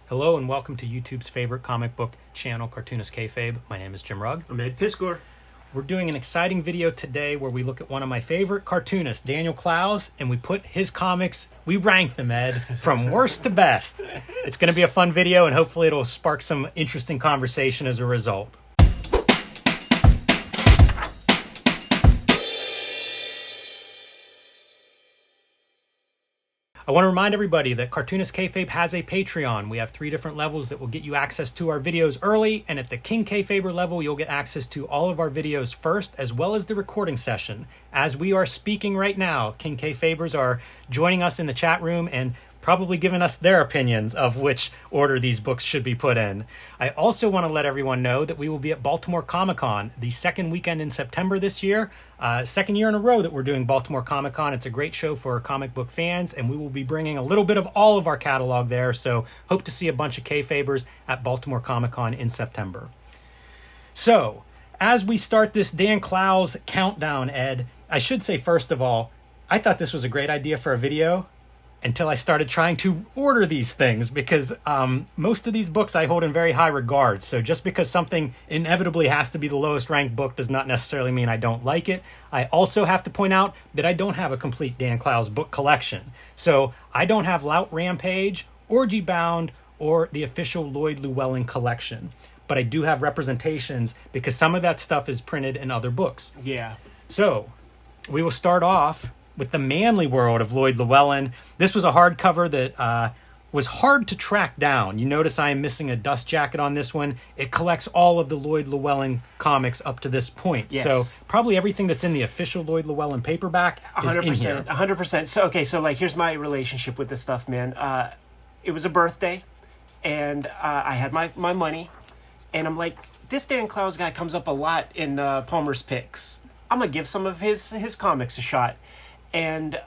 Hello and welcome to YouTube's favorite comic book channel, Cartoonist Kayfabe. My name is Jim Rugg. I'm Ed Piscor. We're doing an exciting video today where we look at one of my favorite cartoonists, Daniel Clowes, and we put his comics, we rank them, Ed, from worst to best. It's going to be a fun video and hopefully it'll spark some interesting conversation as a result. I want to remind everybody that Cartoonist Kayfabe has a Patreon. We have 3 different levels that will get you access to our videos early, and at the King Kayfaber level, you'll get access to all of our videos first, as well as the recording session. As we are speaking right now, King Kayfabers are joining us in the chat room and probably giving us their opinions of which order these books should be put in. I also want to let everyone know that we will be at Baltimore Comic-Con the second weekend in September this year. Second year in a row that we're doing Baltimore Comic-Con. It's a great show for comic book fans, and we will be bringing a little bit of all of our catalog there, so hope to see a bunch of Kayfabers at Baltimore Comic-Con in September. So, as we start this Dan Clowes countdown, Ed, I should say first of all, I thought this was a great idea for a video until I started trying to order these things, because most of these books I hold in very high regard. So just because something inevitably has to be the lowest ranked book does not necessarily mean I don't like it. I also have to point out that I don't have a complete Dan Clowes book collection. So I don't have Lout Rampage, Orgy Bound, or the official Lloyd Llewellyn collection. But I do have representations because some of that stuff is printed in other books. Yeah. So we will start off with the Manly World of Lloyd Llewellyn. This was a hardcover that was hard to track down. You notice I am missing a dust jacket on this one. It collects all of the Lloyd Llewellyn comics up to this point. Yes. So probably everything that's in the official Lloyd Llewellyn paperback is in here. 100%. So, okay, so like here's my relationship with this stuff, man. It was a birthday, and I had my money, and I'm like, this Dan Clowes guy comes up a lot in Palmer's Picks. I'm going to give some of his comics a shot. And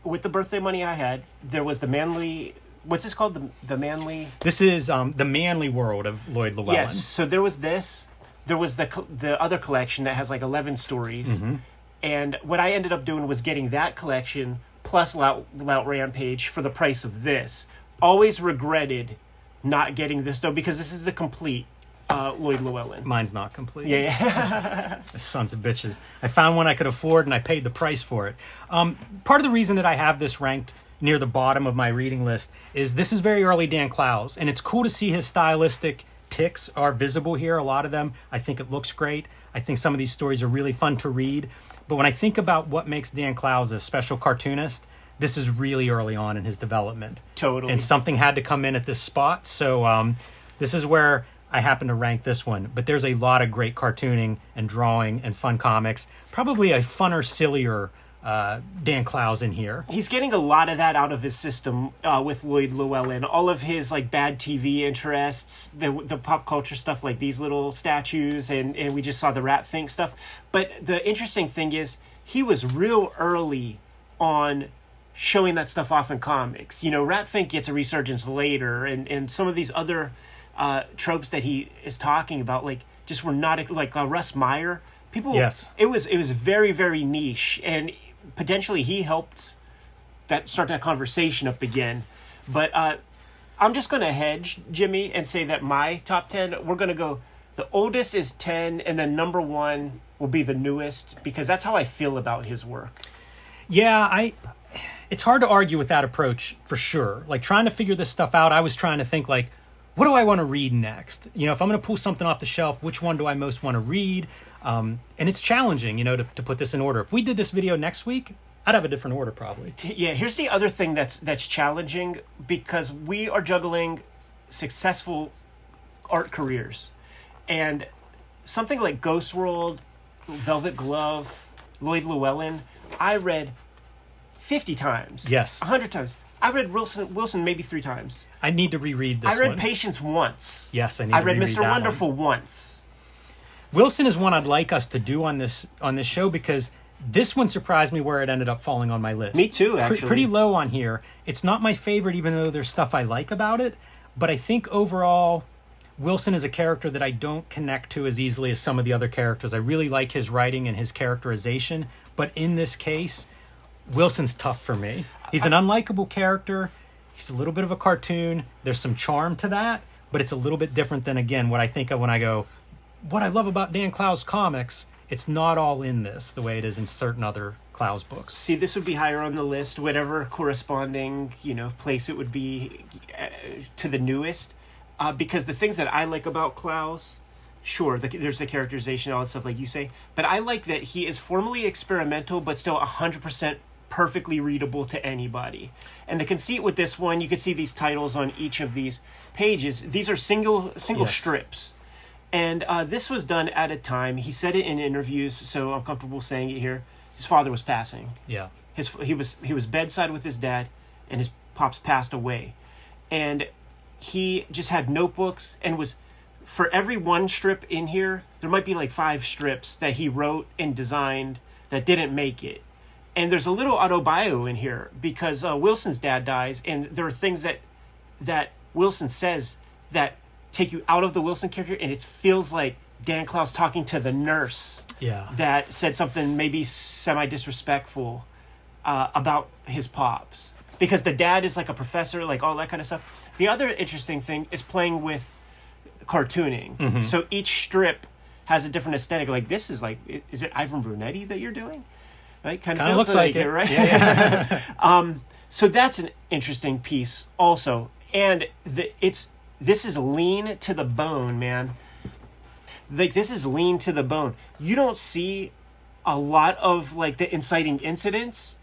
with the birthday money I had, there was the Manly... What's this called? The Manly... This is the Manly World of Lloyd Llewellyn. Yes, so there was this. There was the other collection that has like 11 stories. Mm-hmm. And what I ended up doing was getting that collection plus Lout Rampage for the price of this. Always regretted not getting this, though, because this is the complete Lloyd Llewellyn. Mine's not complete. Yeah. Sons of bitches. I found one I could afford and I paid the price for it. Part of the reason that I have this ranked near the bottom of my reading list is this is very early Dan Clowes, and it's cool to see his stylistic ticks are visible here, a lot of them. I think it looks great. I think some of these stories are really fun to read. But when I think about what makes Dan Clowes a special cartoonist, this is really early on in his development. Totally. And something had to come in at this spot. So this is where I happen to rank this one, but there's a lot of great cartooning and drawing and fun comics. Probably a funner, sillier Dan Clowes in here. He's getting a lot of that out of his system with Lloyd Llewellyn. All of his like bad TV interests, the pop culture stuff, like these little statues, and we just saw the Rat Fink stuff. But the interesting thing is he was real early on showing that stuff off in comics. You know, Rat Fink gets a resurgence later, and some of these other tropes that he is talking about, like, just were not like Russ Meyer. People, yes, it was very, very niche, and potentially he helped start that conversation up again. But I'm just going to hedge, Jimmy, and say that my top 10, we're going to go. The oldest is 10, and then number 1 will be the newest, because that's how I feel about his work. Yeah, it's hard to argue with that approach for sure. Like, trying to figure this stuff out, I was trying to think, like, what do I want to read next? You know, if I'm going to pull something off the shelf, which one do I most want to read? And it's challenging, you know, to put this in order. If we did this video next week, I'd have a different order probably. Yeah, here's the other thing that's challenging, because we are juggling successful art careers. And something like Ghost World, Velvet Glove, Lloyd Llewellyn, I read 50 times. Yes. 100 times. I read Wilson maybe 3 times. I need to reread this one. I read Patience once. Yes, I read Mr. Wonderful once. Wilson is one I'd like us to do on this show, because this one surprised me where it ended up falling on my list. Me too, actually. Pretty low on here. It's not my favorite, even though there's stuff I like about it. But I think overall, Wilson is a character that I don't connect to as easily as some of the other characters. I really like his writing and his characterization. But in this case, Wilson's tough for me. He's an unlikable character. He's a little bit of a cartoon. There's some charm to that, but it's a little bit different than, again, what I think of when I go, what I love about Dan Clowes comics, it's not all in this the way it is in certain other Clowes books. See, this would be higher on the list, whatever corresponding, place it would be to the newest. Because the things that I like about Clowes, sure, there's the characterization, all that stuff like you say, but I like that he is formally experimental, but still 100% perfectly readable to anybody. And the conceit with this one, you can see these titles on each of these pages. These are single Yes. strips. And this was done at a time, he said it in interviews, so I'm comfortable saying it here, his father was passing. Yeah. He was bedside with his dad, and his pops passed away. And he just had notebooks, and was, for every one strip in here, there might be like 5 strips that he wrote and designed that didn't make it. And there's a little autobio in here because Wilson's dad dies, and there are things that Wilson says that take you out of the Wilson character, and it feels like Dan Clowes talking to the nurse that said something maybe semi-disrespectful about his pops. Because the dad is like a professor, like all that kind of stuff. The other interesting thing is playing with cartooning. Mm-hmm. So each strip has a different aesthetic. Like this is like, is it Ivan Brunetti that you're doing? Right? Kind of looks like it, right? Yeah. So that's an interesting piece also. And this is lean to the bone, man. Like this is lean to the bone. You don't see a lot of like the inciting incidents,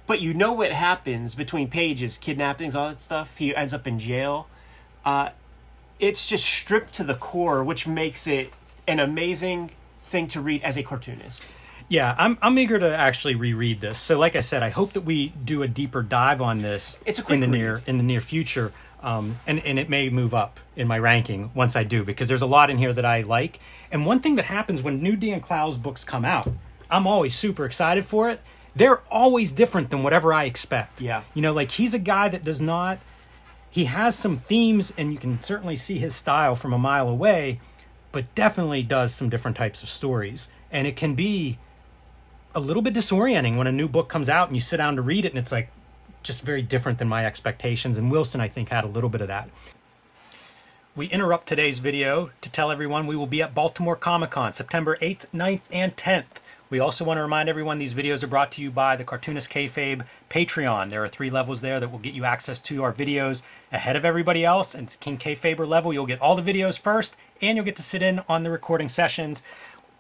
but you know what happens between pages, kidnappings, all that stuff. He ends up in jail. It's just stripped to the core, which makes it an amazing thing to read as a cartoonist. Yeah, I'm eager to actually reread this. So, like I said, I hope that we do a deeper dive on this in the near future, and it may move up in my ranking once I do, because there's a lot in here that I like. And one thing that happens when new Dan Clowes books come out, I'm always super excited for it. They're always different than whatever I expect. Yeah, like he's a guy that does not. He has some themes, and you can certainly see his style from a mile away, but definitely does some different types of stories, and it can be a little bit disorienting when a new book comes out and you sit down to read it and it's like just very different than my expectations. And Wilson, I think, had a little bit of that. We interrupt today's video to tell everyone we will be at Baltimore Comic-Con September 8th, 9th, and 10th. We also want to remind everyone these videos are brought to you by the Cartoonist Kayfabe Patreon. There are 3 levels there that will get you access to our videos ahead of everybody else. And at the King Kayfaber level, you'll get all the videos first, and you'll get to sit in on the recording sessions.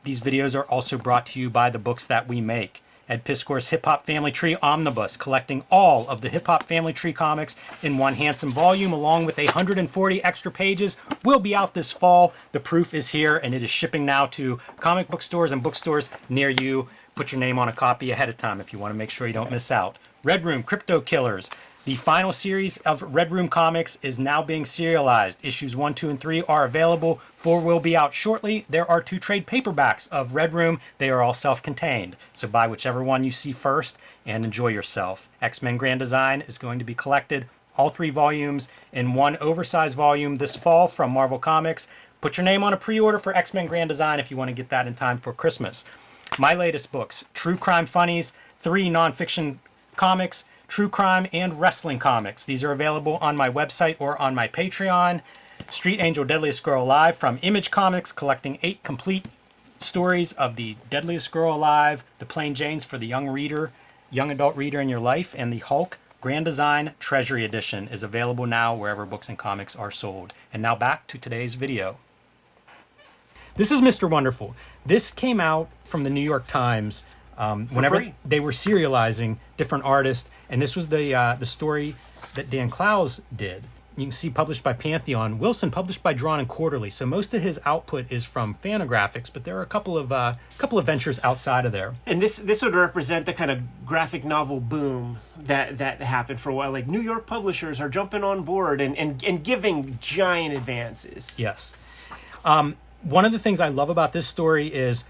These videos are also brought to you by the books that we make. Ed Piskor's Hip Hop Family Tree Omnibus, collecting all of the Hip Hop Family Tree comics in one handsome volume, along with 140 extra pages, will be out this fall. The proof is here, and it is shipping now to comic book stores and bookstores near you. Put your name on a copy ahead of time if you want to make sure you don't miss out. Red Room Crypto Killers. The final series of Red Room comics is now being serialized. Issues 1, 2, and 3 are available. 4 will be out shortly. There are 2 trade paperbacks of Red Room. They are all self-contained. So buy whichever one you see first and enjoy yourself. X-Men Grand Design is going to be collected, all 3 volumes in one oversized volume this fall from Marvel Comics. Put your name on a pre-order for X-Men Grand Design if you want to get that in time for Christmas. My latest books, True Crime Funnies, 3 nonfiction comics, true crime, and wrestling comics. These are available on my website or on my Patreon. Street Angel Deadliest Girl Alive from Image Comics, collecting 8 complete stories of the Deadliest Girl Alive, the Plain Janes for the young adult reader in your life, and the Hulk Grand Design Treasury Edition is available now wherever books and comics are sold. And now back to today's video. This is Mr. Wonderful. This came out from the New York Times whenever they were serializing different artists, and this was the story that Dan Clowes did. You can see published by Pantheon. Wilson published by Drawn and Quarterly. So most of his output is from Fantagraphics, but there are a couple of ventures outside of there. And this would represent the kind of graphic novel boom that happened for a while. Like New York publishers are jumping on board and giving giant advances. Yes. One of the things I love about this story is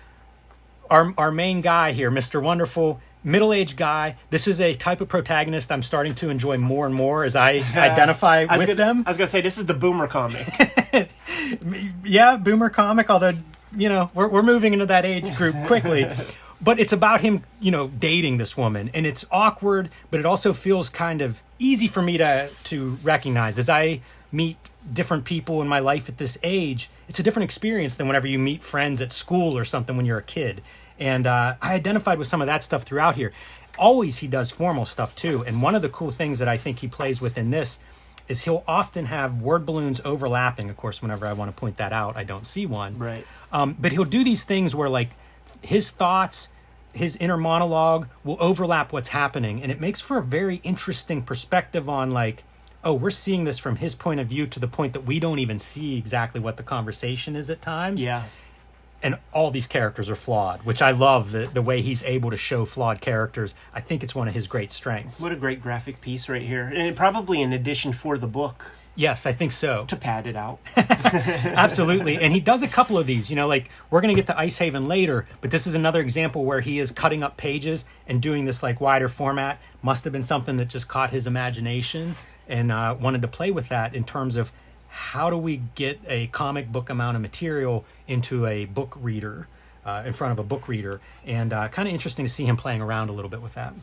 our main guy here, Mr. Wonderful, middle-aged guy. This is a type of protagonist I'm starting to enjoy more and more as I identify with them. I was going to say, this is the boomer comic. Yeah, boomer comic, although, we're moving into that age group quickly. But it's about him, dating this woman, and it's awkward, but it also feels kind of easy for me to recognize. As I meet different people in my life at this age, it's a different experience than whenever you meet friends at school or something when you're a kid. And I identified with some of that stuff throughout here. Always he does formal stuff too. And one of the cool things that I think he plays with in this is he'll often have word balloons overlapping. Of course, whenever I want to point that out, I don't see one. Right. But he'll do these things where like his thoughts, his inner monologue will overlap what's happening. And it makes for a very interesting perspective on like, oh, we're seeing this from his point of view to the point that we don't even see exactly what the conversation is at times. Yeah. And all these characters are flawed, which I love the way he's able to show flawed characters. I think it's one of his great strengths. What a great graphic piece right here. And probably an addition for the book. Yes, I think so. To pad it out. Absolutely. And he does a couple of these, like we're going to get to Icehaven later, but this is another example where he is cutting up pages and doing this like wider format. Must have been something that just caught his imagination and wanted to play with that in terms of how do we get a comic book amount of material into a book reader, in front of a book reader. And kind of interesting to see him playing around a little bit with that.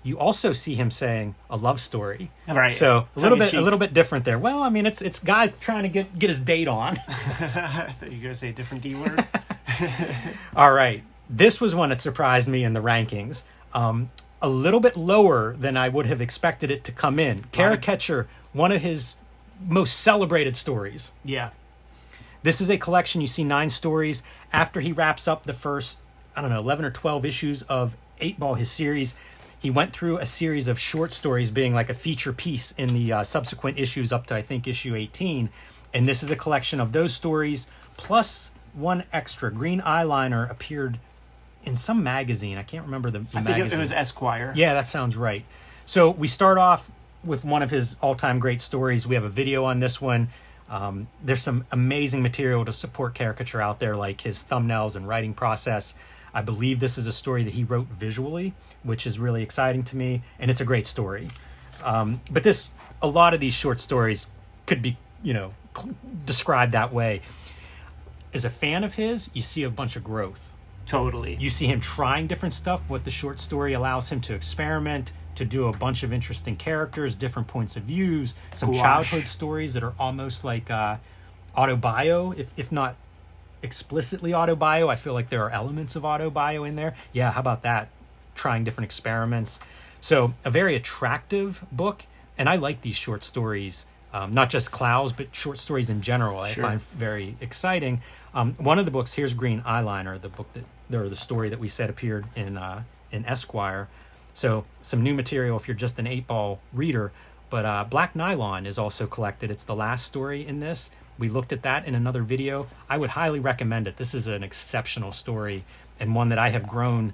You also see him saying a love story. Right. So a little bit different there. Well, I mean, it's guys trying to get his date on. I thought you were going to say a different D word. All right. This was one that surprised me in the rankings. A little bit lower than I would have expected it to come in. Caricature, one of his most celebrated stories. Yeah. This is a collection. You see 9 stories. After he wraps up the first, 11 or 12 issues of 8-Ball, his series, he went through a series of short stories being like a feature piece in the subsequent issues up to, I think, issue 18. And this is a collection of those stories, plus one extra. Green Eyeliner appeared in some magazine. I can't remember the magazine. I think it was Esquire. Yeah, that sounds right. So we start off with one of his all-time great stories. We have a video on this one. There's some amazing material to support Caricature out there, like his thumbnails and writing process. I believe this is a story that he wrote visually, which is really exciting to me, and it's a great story. But a lot of these short stories could be, described that way. As a fan of his, you see a bunch of growth. Totally. You see him trying different stuff. What the short story allows him to experiment, to do a bunch of interesting characters, different points of views, some childhood stories that are almost like autobio, if not explicitly autobio. I feel like there are elements of autobio in there. Yeah, how about that? Trying different experiments. So a very attractive book, and I like these short stories. Not just Clowes, but short stories in general. I find very exciting. One of the books, here's Green Eyeliner, the story that we said appeared in Esquire. So some new material if you're just an 8-Ball reader. But Black Nylon is also collected. It's the last story in this. We looked at that in another video. I would highly recommend it. This is an exceptional story and one that I have grown.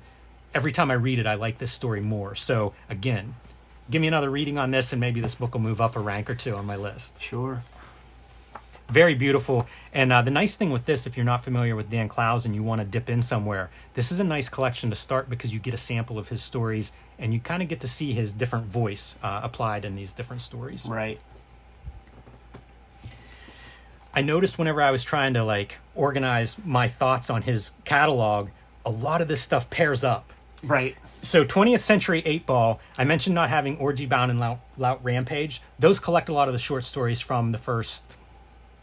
Every time I read it, I like this story more. So again, give me another reading on this and maybe this book will move up a rank or 2 on my list. Sure. Very beautiful. And the nice thing with this, if you're not familiar with Dan Clowes and you want to dip in somewhere, this is a nice collection to start because you get a sample of his stories and you kind of get to see his different voice applied in these different stories. Right. I noticed whenever I was trying to organize my thoughts on his catalog, a lot of this stuff pairs up. Right. So 20th Century 8-Ball, I mentioned not having Orgy Bound and Lout Rampage. Those collect a lot of the short stories from the first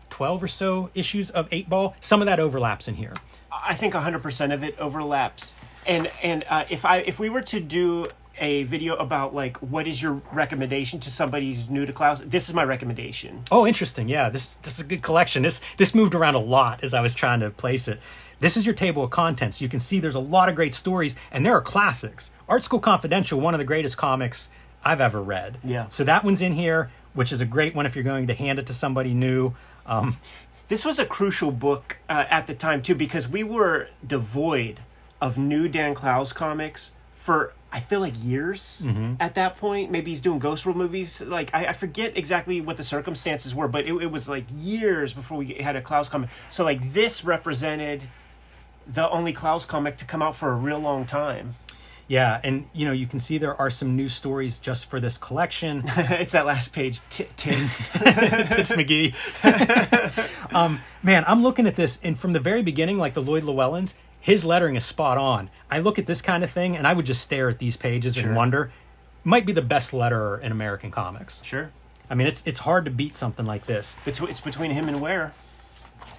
12 or so issues of 8-Ball. Some of that overlaps in here. I think 100% of it overlaps. And if we were to do a video about what is your recommendation to somebody who's new to Clowes, this is my recommendation. Oh, interesting. Yeah, this is a good collection. This moved around a lot as I was trying to place it. This is your table of contents. You can see there's a lot of great stories, and there are classics. Art School Confidential, one of the greatest comics I've ever read. Yeah. So that one's in here, which is a great one if you're going to hand it to somebody new. This was a crucial book at the time, too, because we were devoid of new Dan Clowes comics for, I feel like, years at that point. Maybe he's doing Ghost World movies. I forget exactly what the circumstances were, but it was years before we had a Clowes comic. So this represented the only Clowes comic to come out for a real long time. Yeah, and you can see there are some new stories just for this collection. It's that last page, Tits. Tits McGee. Man, I'm looking at this, and from the very beginning, the Lloyd Llewellyns, his lettering is spot on. I look at this kind of thing and I would just stare at these pages Sure. and wonder, might be the best letterer in American comics. Sure. I mean, it's hard to beat something like this. It's between him and Ware.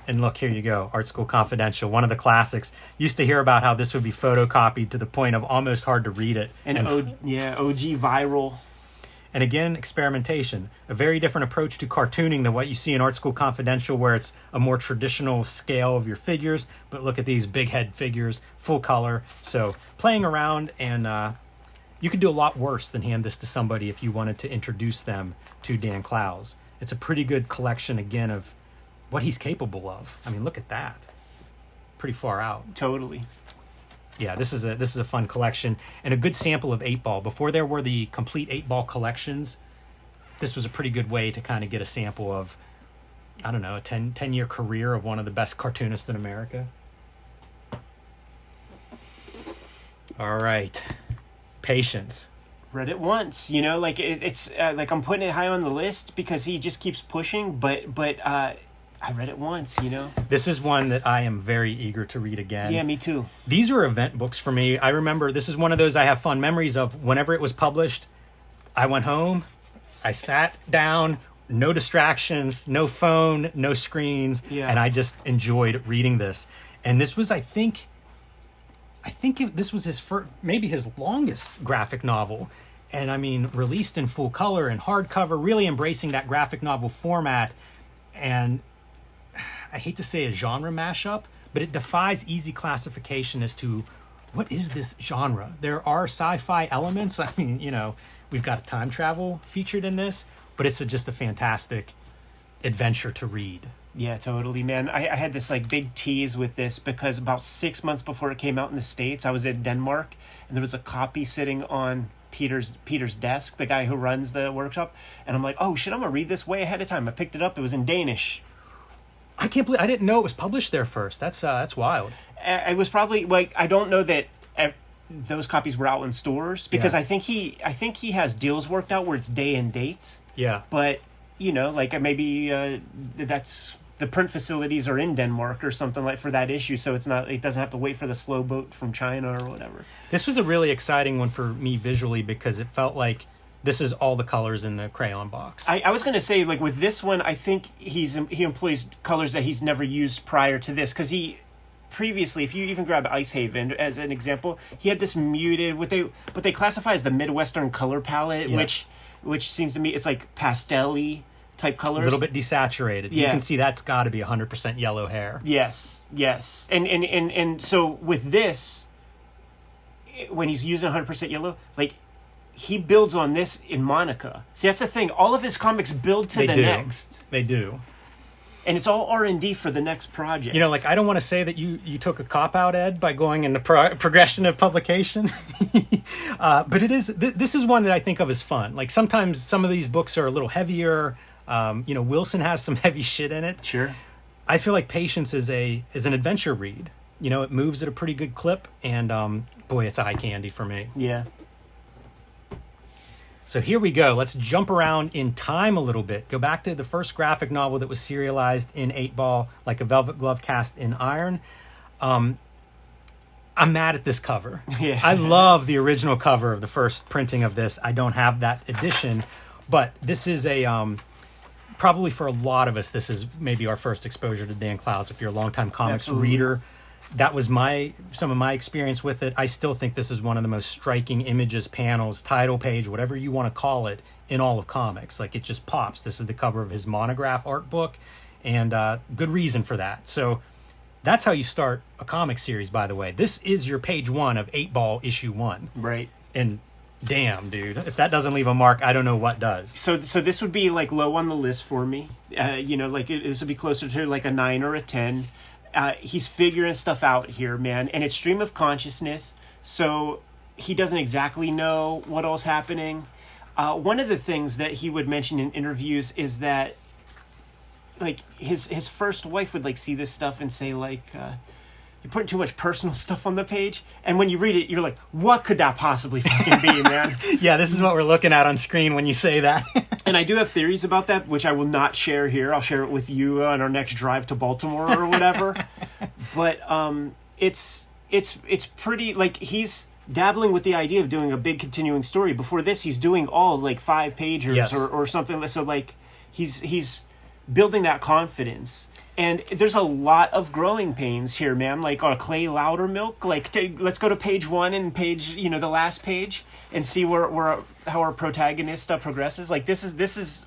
And look, here you go, Art School Confidential, one of the classics. Used to hear about how this would be photocopied to the point of almost hard to read it. And OG viral. And again, experimentation. A very different approach to cartooning than what you see in Art School Confidential, where it's a more traditional scale of your figures. But look at these big head figures, full color. So playing around, and you could do a lot worse than hand this to somebody if you wanted to introduce them to Dan Clowes. It's a pretty good collection, again, of what he's capable of. I mean, look at that. Pretty far out. Totally. Yeah, this is a fun collection and a good sample of 8-Ball. Before there were the complete 8-Ball collections, this was a pretty good way to kind of get a sample of, I don't know, a 10-year career of one of the best cartoonists in America. All right. Patience. Read it once, you know, like it's like I'm putting it high on the list because he just keeps pushing, but I read it once, you know. This is one that I am very eager to read again. Yeah, me too. These are event books for me. I remember this is one of those I have fond memories of. Whenever it was published, I went home, I sat down, no distractions, no phone, no screens, and I just enjoyed reading this. And this was, I think this was his first, maybe his longest graphic novel. And I mean, released in full color and hardcover, really embracing that graphic novel format. And I hate to say a genre mashup, but it defies easy classification as to what is this genre. There are sci-fi elements. I mean, you know, we've got time travel featured in this, but it's just a fantastic adventure to read. Yeah, totally, man. I had this like big tease with this because about 6 months before it came out in the States, I was in Denmark and there was a copy sitting on Peter's desk, the guy who runs the workshop, and I'm like, oh shit, I'm gonna read this way ahead of time. I picked it up. It was in Danish. I can't believe I didn't know it was published there first. That's wild. It was probably like, I don't know that those copies were out in stores because I think he has deals worked out where it's day and date. Yeah. But you know, like maybe that's the print facilities are in Denmark or something like for that issue, so it doesn't have to wait for the slow boat from China or whatever. This was a really exciting one for me visually because it felt like this is all the colors in the crayon box. I was going to say, like, with this one, I think he employs colors that he's never used prior to this, because he previously, if you even grab Ice Haven as an example, he had this muted, what they classify as the Midwestern color palette, which seems to me, it's like pastel-y type colors. A little bit desaturated. Yeah. You can see that's got to be 100% yellow hair. Yes. And so with this, when he's using 100% yellow, like, he builds on this in Monica. See, that's the thing. All of his comics build to the next. They do. And it's all R&D for the next project. You know, like, I don't want to say that you took a cop-out, Ed, by going in the progression of publication. But it is. This is one that I think of as fun. Like, sometimes some of these books are a little heavier. You know, Wilson has some heavy shit in it. Sure. I feel like Patience is an adventure read. You know, it moves at a pretty good clip. And, boy, it's eye candy for me. Yeah. So here we go. Let's jump around in time a little bit. Go back to the first graphic novel that was serialized in 8-Ball, Like a Velvet Glove Cast in Iron. I'm mad at this cover. Yeah. I love the original cover of the first printing of this. I don't have that edition, but this is probably for a lot of us, this is maybe our first exposure to Dan Clowes. If you're a longtime comics reader, that was some of my experience with it. I still think this is one of the most striking images, panels, title page, whatever you want to call it, in all of comics. Like, it just pops. This is the cover of his monograph art book, and good reason for that. So that's how you start a comic series, by the way. This is your page 1 of 8-Ball issue 1. Right. And damn, dude, if that doesn't leave a mark, I don't know what does. So this would be like low on the list for me. You know, like this would be closer to like a 9 or a 10. He's figuring stuff out here, man, and it's stream of consciousness, so he doesn't exactly know what all's happening. One of the things that he would mention in interviews is that, like, his first wife would, like, see this stuff and say, like, you're putting too much personal stuff on the page, and when you read it, you're like, what could that possibly fucking be, man? Yeah, this is what we're looking at on screen when you say that. And I do have theories about that, which I will not share here. I'll share it with you on our next drive to Baltimore or whatever. But it's it's pretty, like, he's dabbling with the idea of doing a big continuing story. Before this, he's doing all like 5-pagers Yes. or something. So like he's building that confidence. And there's a lot of growing pains here, man. Like Clay Loudermilk. Like let's go to page 1 and page, the last page, and see where how our protagonist progresses. Like this is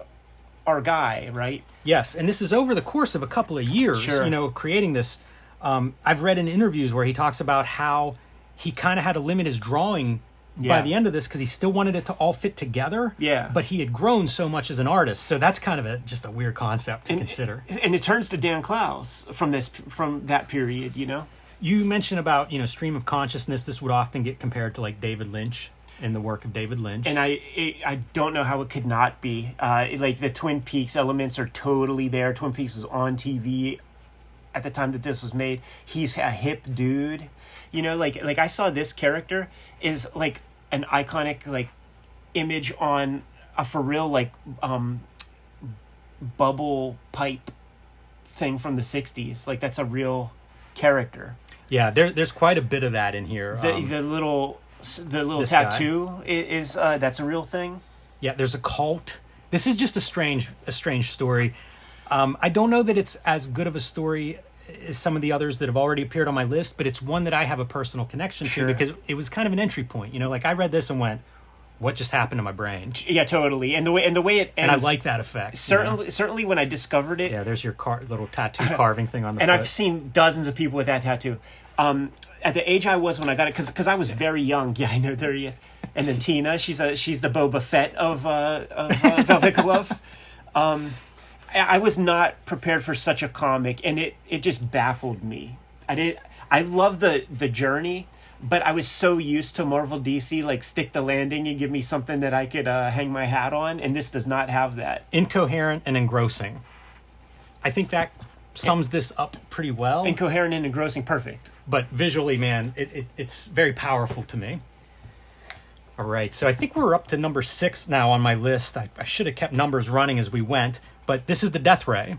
our guy, right? Yes, and this is over the course of a couple of years. Sure. Creating this. I've read in interviews where he talks about how he kind of had to limit his drawing by the end of this because he still wanted it to all fit together. Yeah. But he had grown so much as an artist, so that's kind of just a weird concept to consider. And it turns to Dan Clowes from that period, You mentioned about stream of consciousness. This would often get compared to like David Lynch and the work of David Lynch. And I don't know how it could not be. Like the Twin Peaks elements are totally there. Twin Peaks was on TV at the time that this was made. He's a hip dude. Like I saw this character is like an iconic like image on a for real like bubble pipe thing from the 60s. Like that's a real character. Yeah, there's quite a bit of that in here. The little tattoo is that's a real thing. Yeah, there's a cult. This is just a strange story. I don't know that it's as good of a story as some of the others that have already appeared on my list, but it's one that I have a personal connection to because it was kind of an entry point. Like I read this and went, "What just happened to my brain?" Yeah, totally. And the way it ends, and I like that effect. Certainly, when I discovered it. Yeah, there's your little tattoo carving thing on the. And foot. I've seen dozens of people with that tattoo. At the age I was when I got it, because I was very young. Yeah, I know, there he is. And then Tina, she's the Boba Fett of Velvet Glove. I was not prepared for such a comic, and it just baffled me. I love the journey, but I was so used to Marvel DC, like stick the landing and give me something that I could hang my hat on, and this does not have that. Incoherent and engrossing. I think that sums this up pretty well. Incoherent and engrossing, perfect. But visually, man, it's very powerful to me. All right, so I think we're up to number 6 now on my list. I should have kept numbers running as we went, but this is The Death Ray,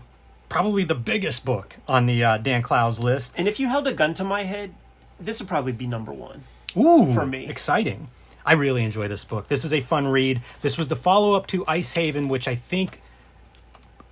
probably the biggest book on the Dan Clowes list. And if you held a gun to my head, this would probably be number 1. Ooh, for me. Exciting. I really enjoy this book. This is a fun read. This was the follow-up to Ice Haven, which I think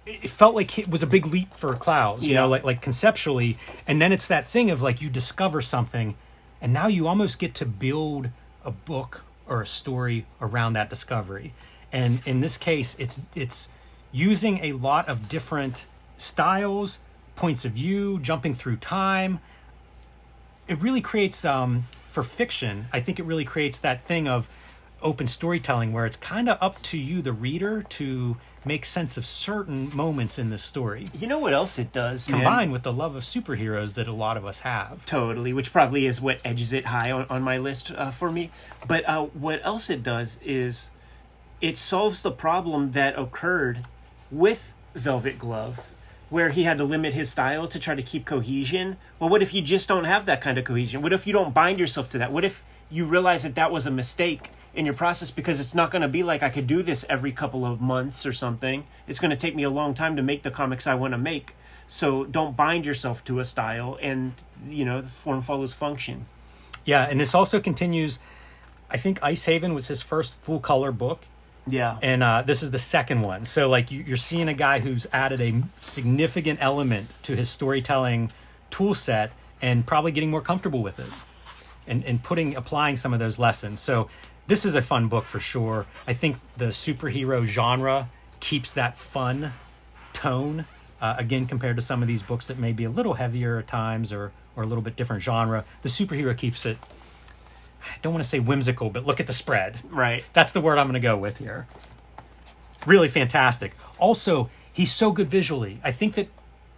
it felt like it was a big leap for Clowes, like conceptually. And then it's that thing of like you discover something, and now you almost get to build a book or a story around that discovery. And in this case, it's using a lot of different styles, points of view, jumping through time. It really creates, for fiction, I think it really creates that thing of open storytelling where it's kind of up to you, the reader, to make sense of certain moments in this story. You know what else it does, combined with the love of superheroes that a lot of us have. Totally, which probably is what edges it high on my list for me. But what else it does is it solves the problem that occurred with Velvet Glove, where he had to limit his style to try to keep cohesion. Well, what if you just don't have that kind of cohesion? What if you don't bind yourself to that? What if you realize that was a mistake in your process, because it's not going to be like I could do this every couple of months or something. It's going to take me a long time to make the comics I want to make. So don't bind yourself to a style, and the form follows function. Yeah, and this also continues. I think Ice Haven was his first full color book. Yeah. And this is the second one. So like you're seeing a guy who's added a significant element to his storytelling tool set and probably getting more comfortable with it and applying some of those lessons. So this is a fun book for sure. I think the superhero genre keeps that fun tone, again, compared to some of these books that may be a little heavier at times or a little bit different genre. The superhero keeps it, I don't want to say whimsical, but look at the spread. Right. That's the word I'm going to go with here. Really fantastic. Also, he's so good visually. I think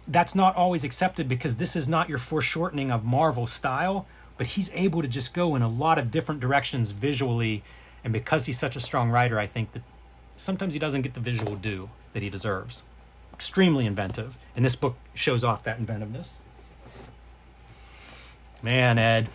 that's not always accepted because this is not your foreshortening of Marvel style, but he's able to just go in a lot of different directions visually. And because he's such a strong writer, I think that sometimes he doesn't get the visual due that he deserves. Extremely inventive. And this book shows off that inventiveness. Man, Ed.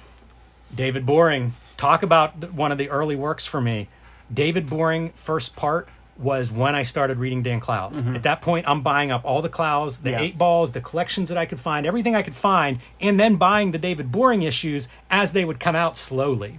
David Boring. Talk about one of the early works for me. David Boring, first part, was when I started reading Dan Clowes. At that point, I'm buying up all the Clowes, the 8-balls, the collections that I could find, everything I could find, and then buying the David Boring issues as they would come out slowly.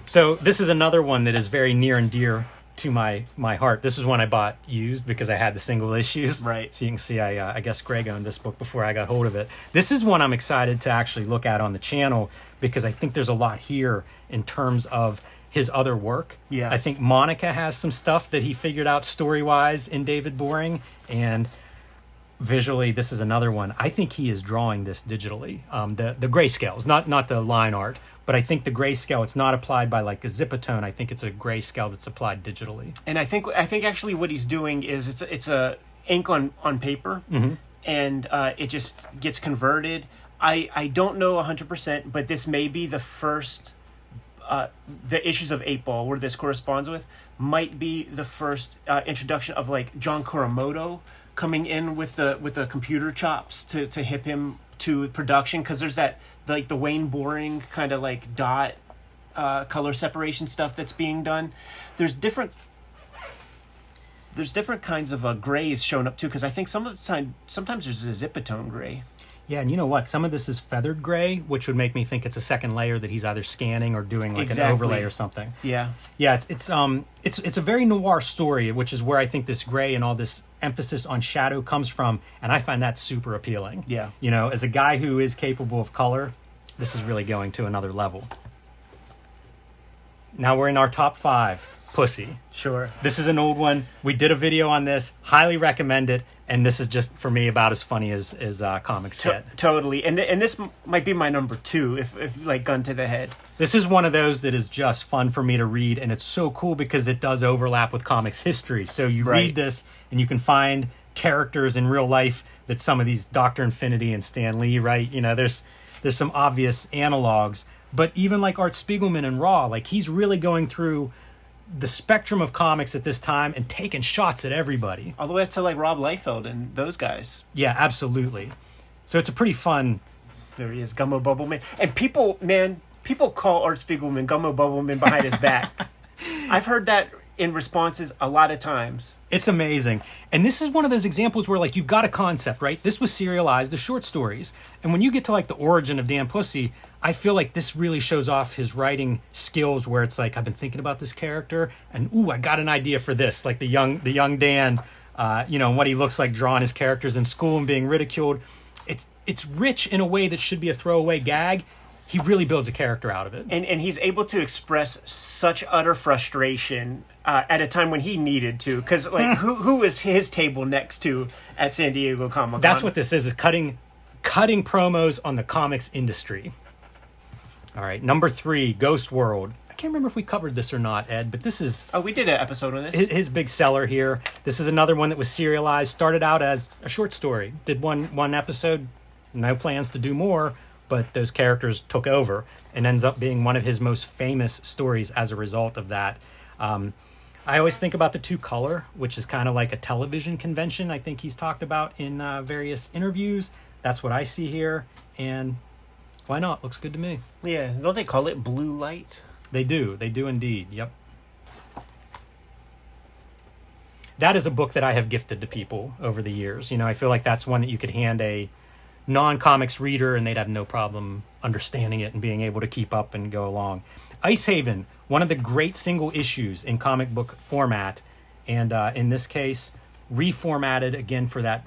So this is another one that is very near and dear to my heart. This is one I bought used because I had the single issues. Right. So you can see I guess Greg owned this book before I got hold of it. This is one I'm excited to actually look at on the channel because I think there's a lot here in terms of his other work. Yeah. I think Monica has some stuff that he figured out story-wise in David Boring, and visually this is another one. I think he is drawing this digitally. The grayscales, not the line art, but I think the grayscale, it's not applied by like a Zipatone. I think it's a grayscale that's applied digitally. And I think actually what he's doing is it's a ink on paper, and it just gets converted. I don't know 100%, but this may be the first, the issues of 8-Ball where this corresponds with, might be the first introduction of like John Kuramoto coming in with the computer chops to hip him to production, because there's that like the Wayne Boring kind of like dot color separation stuff that's being done. There's different kinds of grays showing up too, because I think sometimes there's a Zipatone gray. Yeah, and you know what? Some of this is feathered gray, which would make me think it's a second layer that he's either scanning or doing like an overlay or something. Yeah. Yeah, it's a very noir story, which is where I think this gray and all this emphasis on shadow comes from, and I find that super appealing. Yeah. You know, as a guy who is capable of color, this is really going to another level. Now we're in our top 5. Pussey. Sure. This is an old one. We did a video on this. Highly recommend it. And this is just, for me, about as funny as comics get. Totally. And this might be my number 2, if like gun to the head. This is one of those that is just fun for me to read. And it's so cool because it does overlap with comics history. So you read this and you can find characters in real life that some of these Dr. Infinity and Stan Lee, right? You know, there's some obvious analogs. But even like Art Spiegelman and Raw, like he's really going through the spectrum of comics at this time and taking shots at everybody. All the way up to like Rob Liefeld and those guys. Yeah, absolutely. So it's a pretty fun... There he is, Gummo Bubbleman. And people call Art Spiegelman Gummo Bubbleman behind his back. I've heard that in responses a lot of times. It's amazing. And this is one of those examples where like you've got a concept, right? This was serialized as short stories. And when you get to like the origin of Dan Pussey, I feel like this really shows off his writing skills, where it's like, I've been thinking about this character and I got an idea for this. Like the young Dan, and what he looks like drawing his characters in school and being ridiculed. It's rich in a way that should be a throwaway gag. He really builds a character out of it. And he's able to express such utter frustration at a time when he needed to. Because like, who is his table next to at San Diego Comic-Con? That's what this is cutting promos on the comics industry. All right, number 3, Ghost World. I can't remember if we covered this or not, Ed, but this is... Oh, we did an episode on this. His big seller here. This is another one that was serialized, started out as a short story. Did one episode, no plans to do more, but those characters took over and ends up being one of his most famous stories as a result of that. I always think about the 2-color, which is kind of like a television convention I think he's talked about in various interviews. That's what I see here, and... why not? Looks good to me. Yeah, don't they call it blue light? They do indeed, yep. That is a book that I have gifted to people over the years. You know, I feel like that's one that you could hand a non-comics reader and they'd have no problem understanding it and being able to keep up and go along. Icehaven, one of the great single issues in comic book format, and in this case, reformatted again for that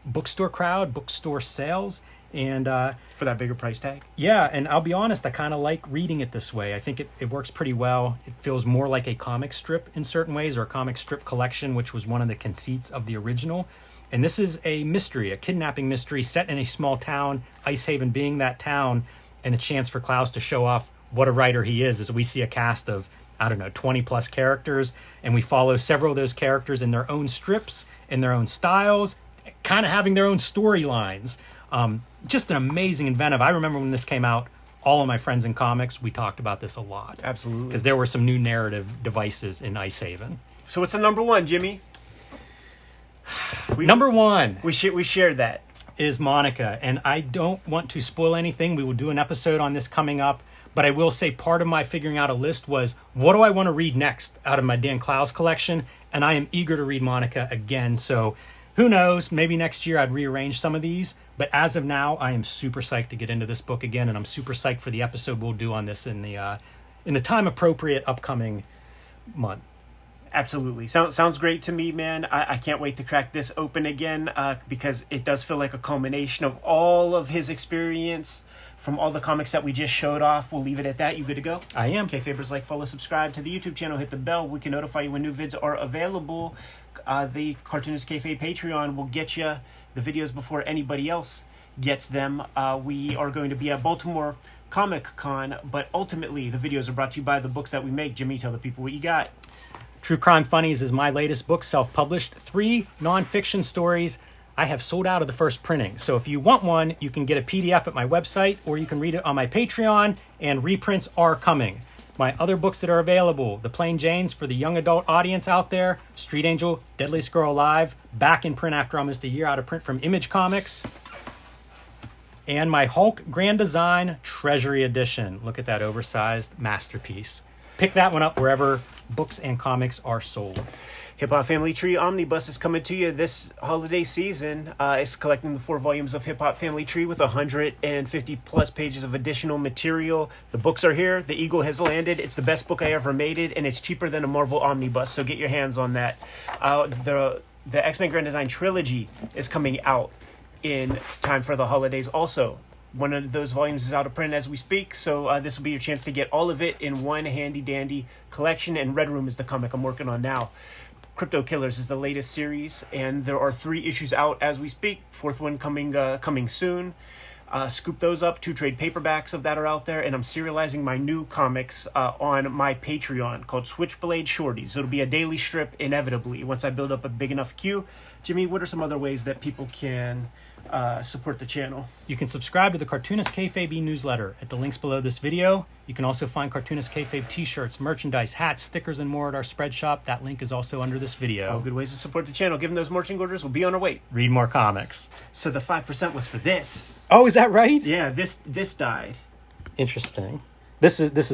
bookstore crowd, bookstore sales, and for that bigger price tag. Yeah, and I'll be honest, I kind of like reading it this way. I think it works pretty well. It feels more like a comic strip in certain ways, or a comic strip collection, which was one of the conceits of the original. And this is a mystery, a kidnapping mystery set in a small town, Icehaven being that town, and a chance for Clowes to show off what a writer he is, as we see a cast of, 20 plus characters, and we follow several of those characters in their own strips, in their own styles, kind of having their own storylines. Just an amazing inventive. I remember when this came out, all of my friends in comics, we talked about this a lot. Absolutely. Because there were some new narrative devices in Icehaven. So what's the number 1, Jimmy? Number 1. We shared that. Is Monica. And I don't want to spoil anything. We will do an episode on this coming up. But I will say part of my figuring out a list was, what do I want to read next out of my Dan Clowes collection? And I am eager to read Monica again. So who knows, maybe next year I'd rearrange some of these. But as of now, I am super psyched to get into this book again. And I'm super psyched for the episode we'll do on this in the time appropriate upcoming month. Absolutely. Sounds great to me, man. I can't wait to crack this open again because it does feel like a culmination of all of his experience from all the comics that we just showed off. We'll leave it at that. You good to go? I am. Kayfabers, like, follow, subscribe to the YouTube channel, hit the bell. We can notify you when new vids are available. The Cartoonist Kayfabe Patreon will get you the videos before anybody else gets them. We are going to be at Baltimore Comic Con, but ultimately the videos are brought to you by the books that we make. Jimmy, tell the people what you got. True Crime Funnies is my latest book, self-published. 3 nonfiction stories. I have sold out of the first printing. So if you want one, you can get a PDF at my website, or you can read it on my Patreon, and reprints are coming. My other books that are available, The Plain Janes for the young adult audience out there, Street Angel, Deadliest Girl Alive, back in print after almost a year out of print from Image Comics, and my Hulk Grand Design Treasury Edition. Look at that oversized masterpiece. Pick that one up wherever books and comics are sold. Hip Hop Family Tree Omnibus is coming to you this holiday season. It's collecting the 4 volumes of Hip Hop Family Tree with 150 plus pages of additional material. The books are here. The Eagle has landed. It's the best book I ever made it, and it's cheaper than a Marvel Omnibus, so get your hands on that. The X-Men Grand Design Trilogy is coming out in time for the holidays also. One of those volumes is out of print as we speak, so this will be your chance to get all of it in one handy-dandy collection, and Red Room is the comic I'm working on now. Crypto Killers is the latest series, and there are 3 issues out as we speak. 4th one coming soon. Scoop those up. 2 trade paperbacks of that are out there, and I'm serializing my new comics on my Patreon called Switchblade Shorties. It'll be a daily strip inevitably once I build up a big enough queue. Jimmy, what are some other ways that people can support the channel? You can subscribe to the Cartoonist Kayfabe newsletter at the links below this video. You can also find Cartoonist Kayfabe t-shirts, merchandise, hats, stickers, and more at our spread shop. That link is also under this video. All good ways to support the channel. Given those marching orders, we'll be on our way. Read more comics. So the 5% was for this. Oh, is that right? Yeah, this died. Interesting. This is